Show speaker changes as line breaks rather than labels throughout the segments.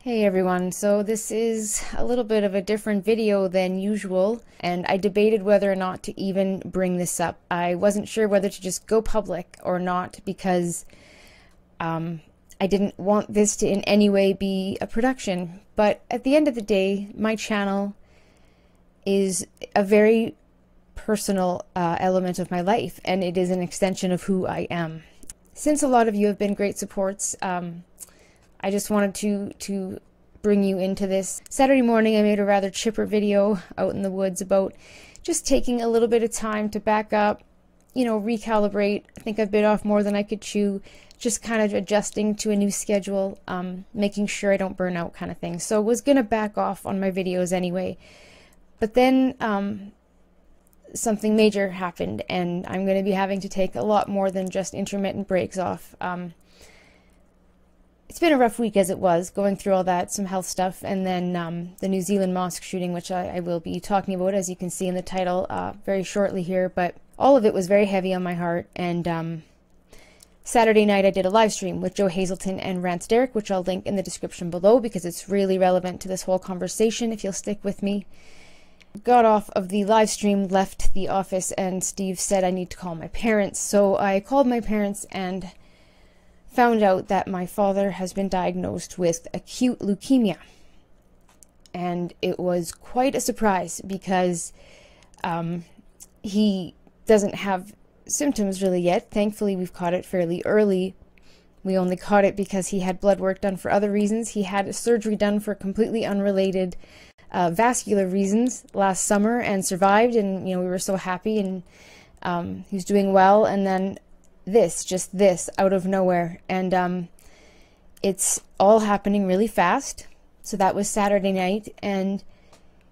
Hey everyone, so this is a little bit of a different video than usual, and I debated whether or not to even bring this up. I wasn't sure whether to just go public or not because I didn't want this to in any way be a production, but at the end of the day, my channel is a very personal element of my life, and it is an extension of who I am. Since a lot of you have been great supports, I just wanted to bring you into this. Saturday morning I made a rather chipper video out in the woods about just taking a little bit of time to back up, you know, recalibrate. I think I've bit off more than I could chew, just kind of adjusting to a new schedule, making sure I don't burn out kind of thing. So I was gonna back off on my videos anyway, but then something major happened and I'm going to be having to take a lot more than just intermittent breaks off. It's been a rough week as it was, going through all that, some health stuff, and then the New Zealand mosque shooting, which I will be talking about, as you can see in the title, very shortly here, but all of it was very heavy on my heart, and Saturday night I did a live stream with Joe Hazelton and Rance Derrick, which I'll link in the description below because it's really relevant to this whole conversation if you'll stick with me. Got off of the live stream, left the office, and Steve said I need to call my parents, so I called my parents and found out that my father has been diagnosed with acute leukemia. And it was quite a surprise because he doesn't have symptoms really yet. Thankfully, we've caught it fairly early. We only caught it because he had blood work done for other reasons. He had a surgery done for completely unrelated vascular reasons last summer and survived, and you know, we were so happy, and he was doing well, and then just this out of nowhere, and it's all happening really fast. So that was Saturday night, and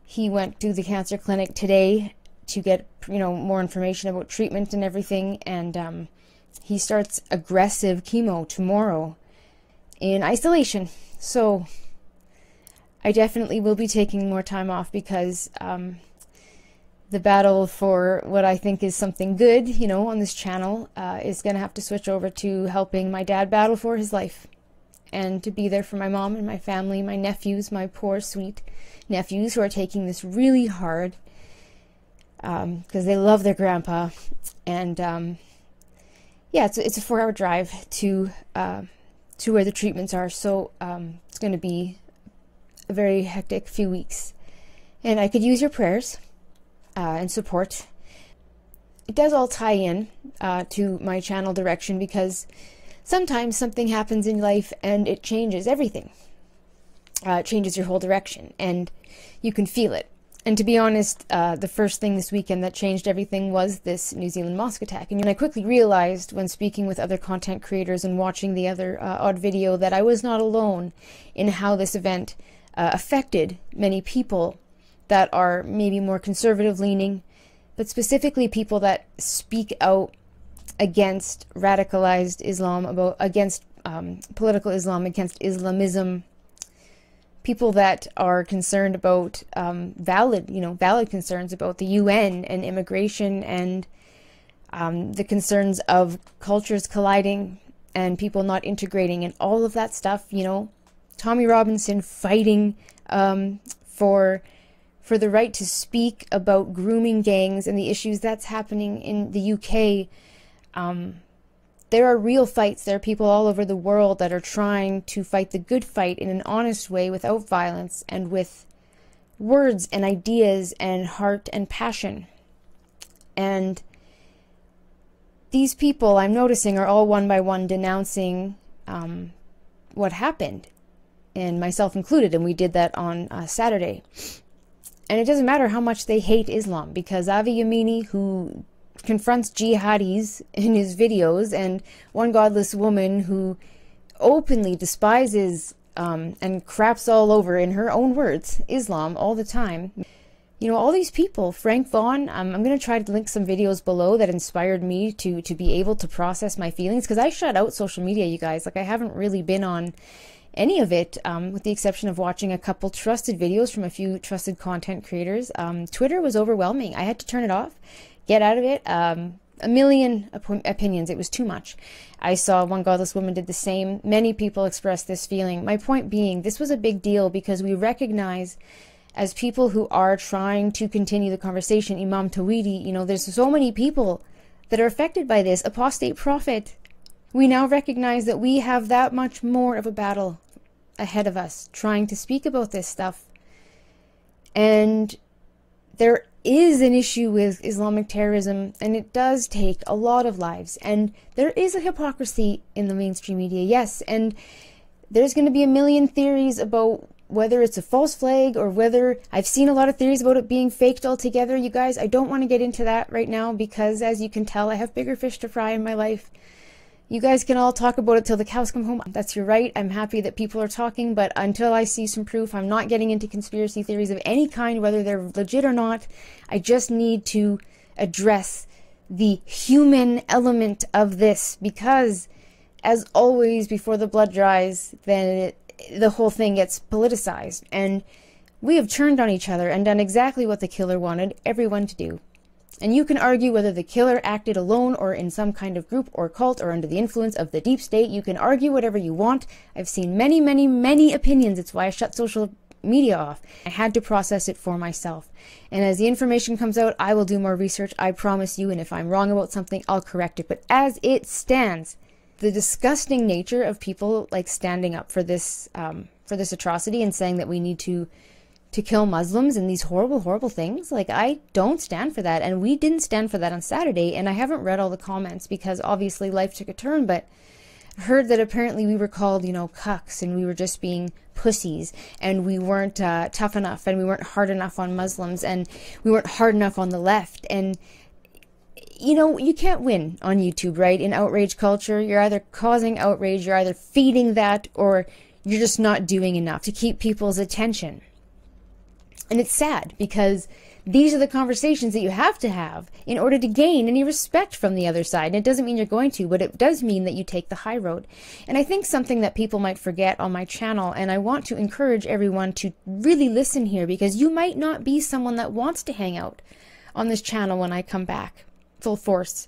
he went to the cancer clinic today to get, you know, more information about treatment and everything, and he starts aggressive chemo tomorrow in isolation. So I definitely will be taking more time off because the battle for what I think is something good, you know, on this channel is going to have to switch over to helping my dad battle for his life and to be there for my mom and my family, my nephews, my poor sweet nephews who are taking this really hard because they love their grandpa. And yeah, it's a 4-hour drive to where the treatments are, so it's going to be a very hectic few weeks, and I could use your prayers and support. It does all tie in to my channel direction because sometimes something happens in life and it changes everything. It changes your whole direction and you can feel it. And to be honest, the first thing this weekend that changed everything was this New Zealand mosque attack. And I quickly realized when speaking with other content creators and watching the other odd video that I was not alone in how this event affected many people that are maybe more conservative leaning, but specifically people that speak out against radicalized Islam, against political Islam, against Islamism, people that are concerned about valid concerns about the UN and immigration and the concerns of cultures colliding and people not integrating and all of that stuff, you know. Tommy Robinson fighting for the right to speak about grooming gangs and the issues that's happening in the UK. There are real fights. There are people all over the world that are trying to fight the good fight in an honest way without violence and with words and ideas and heart and passion. And these people, I'm noticing, are all one by one denouncing what happened, and myself included, and we did that on Saturday. And it doesn't matter how much they hate Islam, because Avi Yemini, who confronts jihadis in his videos, and one godless woman who openly despises and craps all over, in her own words, Islam all the time. You know, all these people, Frank Vaughn, I'm going to try to link some videos below that inspired me to be able to process my feelings, because I shut out social media, you guys. Like, I haven't really been on any of it, with the exception of watching a couple trusted videos from a few trusted content creators. Twitter was overwhelming. I had to turn it off, get out of it, a million opinions. It was too much. I saw one godless woman did the same. Many people expressed this feeling. My point being, this was a big deal because we recognize, as people who are trying to continue the conversation, Imam Tawhidi, you know, there's so many people that are affected by this. Apostate prophet. We now recognize that we have that much more of a battle ahead of us trying to speak about this stuff. And there is an issue with Islamic terrorism, and it does take a lot of lives. And there is a hypocrisy in the mainstream media, yes. And there's going to be a million theories about whether it's a false flag or whether... I've seen a lot of theories about it being faked altogether, you guys. I don't want to get into that right now because, as you can tell, I have bigger fish to fry in my life. You guys can all talk about it till the cows come home. That's your right. I'm happy that people are talking, but until I see some proof, I'm not getting into conspiracy theories of any kind, whether they're legit or not. I just need to address the human element of this because, as always, before the blood dries, then the whole thing gets politicized. And we have turned on each other and done exactly what the killer wanted everyone to do. And you can argue whether the killer acted alone or in some kind of group or cult or under the influence of the deep state. You can argue whatever you want. I've seen many, many, many opinions. It's why I shut social media off. I had to process it for myself. And as the information comes out, I will do more research, I promise you. And if I'm wrong about something, I'll correct it. But as it stands, the disgusting nature of people like standing up for this atrocity and saying that we need to kill Muslims and these horrible, horrible things. Like, I don't stand for that. And we didn't stand for that on Saturday. And I haven't read all the comments because obviously life took a turn, but I heard that apparently we were called, you know, cucks and we were just being pussies and we weren't tough enough and we weren't hard enough on Muslims and we weren't hard enough on the left. And, you know, you can't win on YouTube, right? In outrage culture, you're either causing outrage, you're either feeding that, or you're just not doing enough to keep people's attention. And it's sad because these are the conversations that you have to have in order to gain any respect from the other side. And it doesn't mean you're going to, but it does mean that you take the high road. And I think something that people might forget on my channel, and I want to encourage everyone to really listen here because you might not be someone that wants to hang out on this channel when I come back full force.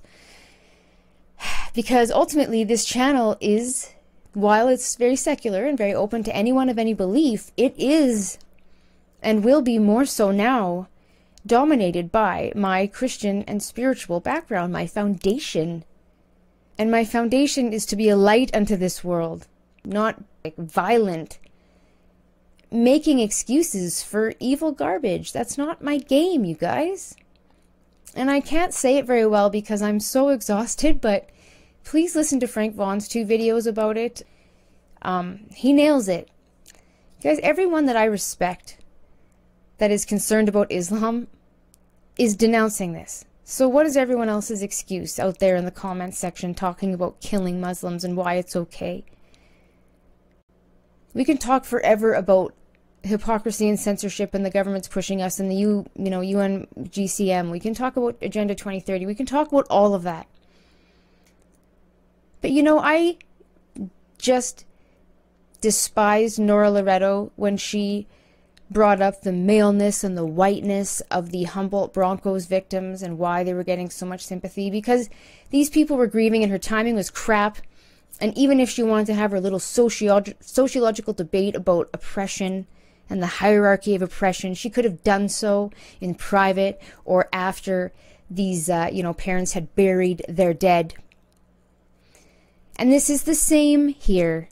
Because ultimately this channel is, while it's very secular and very open to anyone of any belief, it is and will be more so now dominated by my Christian and spiritual background, my foundation. And my foundation is to be a light unto this world, not like violent, making excuses for evil garbage. That's not my game, you guys. And I can't say it very well because I'm so exhausted, but please listen to Frank Vaughan's 2 videos about it. He nails it. You guys, everyone that I respect that is concerned about Islam is denouncing this. So what is everyone else's excuse out there in the comments section talking about killing Muslims and why it's okay? We can talk forever about hypocrisy and censorship and the government's pushing us and the UN GCM. We can talk about Agenda 2030. We can talk about all of that. But you know, I just despised Nora Loretto when she brought up the maleness and the whiteness of the Humboldt Broncos victims and why they were getting so much sympathy, because these people were grieving and her timing was crap. And even if she wanted to have her little sociological debate about oppression and the hierarchy of oppression, she could have done so in private or after these parents had buried their dead. And this is the same here.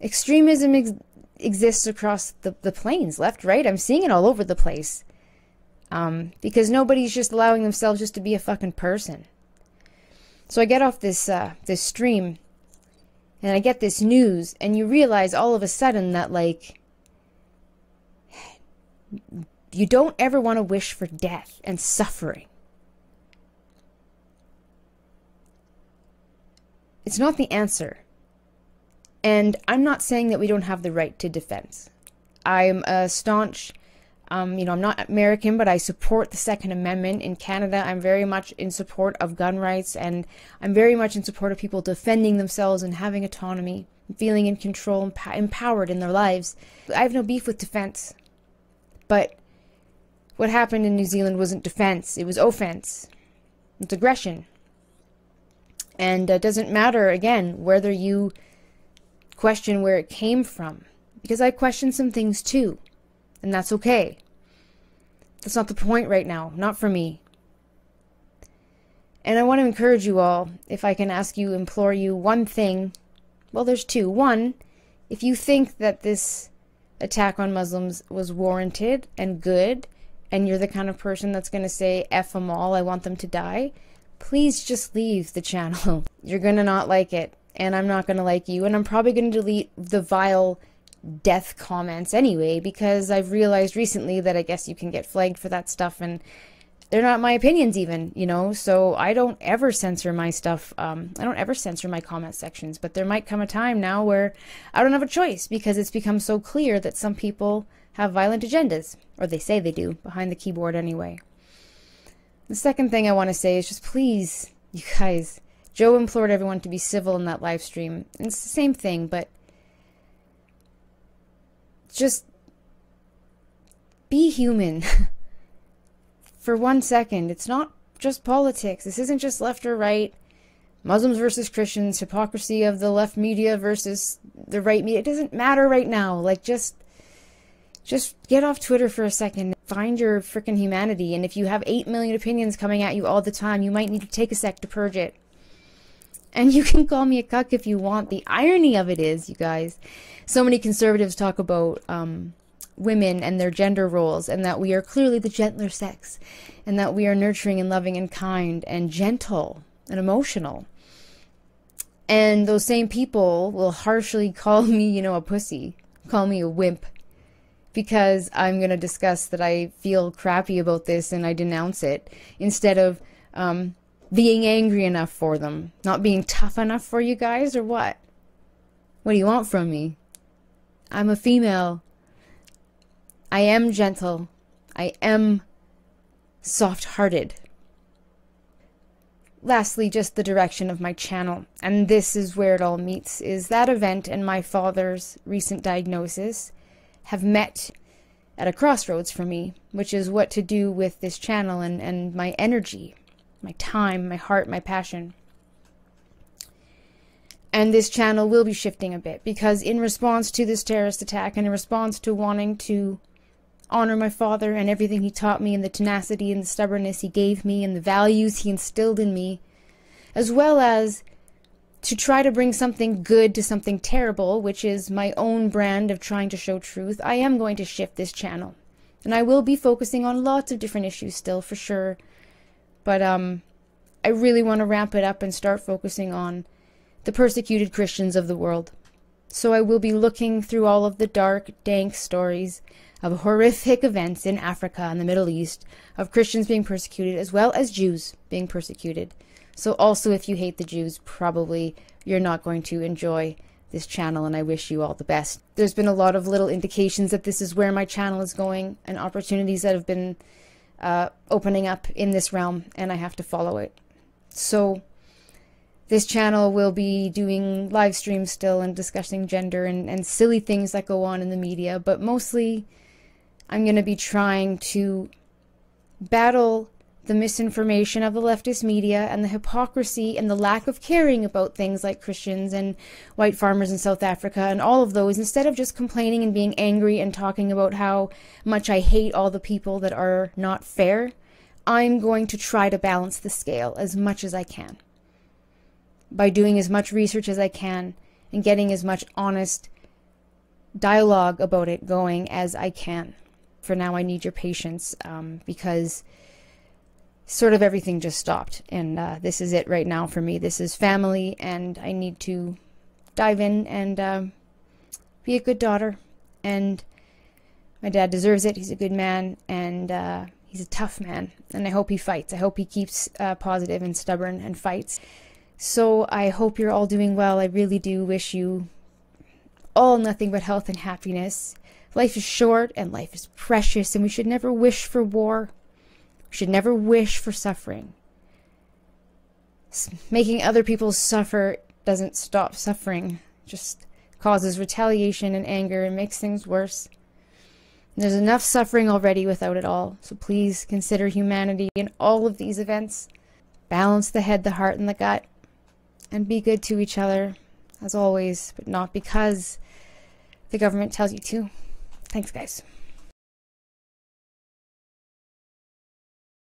Extremism exists across the plains, left, right. I'm seeing it all over the place. Because nobody's just allowing themselves just to be a fucking person. So I get off this stream, and I get this news, and you realize all of a sudden that, like, you don't ever want to wish for death and suffering. It's not the answer. And I'm not saying that we don't have the right to defense. I'm a staunch, I'm not American, but I support the Second Amendment. In Canada, I'm very much in support of gun rights, and I'm very much in support of people defending themselves and having autonomy, feeling in control, empowered in their lives. I have no beef with defense. But what happened in New Zealand wasn't defense, it was offense. It's aggression. And it doesn't matter, again, whether you question where it came from. Because I question some things too. And that's okay. That's not the point right now. Not for me. And I want to encourage you all, if I can ask you, implore you, one thing. Well, there's two. One, if you think that this attack on Muslims was warranted and good, and you're the kind of person that's going to say, F them all, I want them to die, please just leave the channel. You're going to not like it, and I'm not going to like you, and I'm probably going to delete the vile death comments anyway, because I've realized recently that I guess you can get flagged for that stuff, and they're not my opinions even, you know, so I don't ever censor my stuff. I don't ever censor my comment sections, but there might come a time now where I don't have a choice, because it's become so clear that some people have violent agendas, or they say they do, behind the keyboard anyway. The second thing I want to say is just please, you guys, Joe implored everyone to be civil in that live stream. And it's the same thing, but just be human. For 1 second, it's not just politics. This isn't just left or right. Muslims versus Christians, hypocrisy of the left media versus the right media. It doesn't matter right now. Like, just get off Twitter for a second. Find your freaking humanity. And if you have 8 million opinions coming at you all the time, you might need to take a sec to purge it. And you can call me a cuck if you want. The irony of it is, you guys, so many conservatives talk about women and their gender roles, and that we are clearly the gentler sex, and that we are nurturing and loving and kind and gentle and emotional. And those same people will harshly call me, you know, a pussy, call me a wimp, because I'm going to discuss that I feel crappy about this and I denounce it, instead of being angry enough for them, not being tough enough for you guys, or what? What do you want from me? I'm a female. I am gentle. I am soft-hearted. Lastly, just the direction of my channel, and this is where it all meets, is that event and my father's recent diagnosis have met at a crossroads for me, which is what to do with this channel and my energy, my time, my heart, my passion. And this channel will be shifting a bit, because in response to this terrorist attack, and in response to wanting to honor my father and everything he taught me, and the tenacity and the stubbornness he gave me, and the values he instilled in me, as well as to try to bring something good to something terrible, which is my own brand of trying to show truth, I am going to shift this channel. And I will be focusing on lots of different issues still, for sure. But I really want to ramp it up and start focusing on the persecuted Christians of the world. So I will be looking through all of the dark, dank stories of horrific events in Africa and the Middle East, of Christians being persecuted, as well as Jews being persecuted. So also, if you hate the Jews, probably you're not going to enjoy this channel, and I wish you all the best. There's been a lot of little indications that this is where my channel is going, and opportunities that have been opening up in this realm, and I have to follow it. So this channel will be doing live streams still, and discussing gender and silly things that go on in the media, but mostly I'm going to be trying to battle the misinformation of the leftist media and the hypocrisy and the lack of caring about things like Christians and white farmers in South Africa and all of those, instead of just complaining and being angry and talking about how much I hate all the people that are not fair. I'm going to try to balance the scale as much as I can, by doing as much research as I can and getting as much honest dialogue about it going as I can. For now, I need your patience, because sort of everything just stopped, and this is it right now for me. This is family, and I need to dive in and be a good daughter, and my dad deserves it. He's a good man, and he's a tough man, and I hope he fights. I hope he keeps positive and stubborn and fights. So I hope you're all doing well. I really do wish you all nothing but health and happiness. Life is short and life is precious, and we should never wish for war. We should never wish for suffering. Making other people suffer doesn't stop suffering. It just causes retaliation and anger and makes things worse. There's enough suffering already without it all. So please consider humanity in all of these events. balance the head, the heart, and the gut, and be good to each other, as always, but not because the government tells you to. Thanks, guys.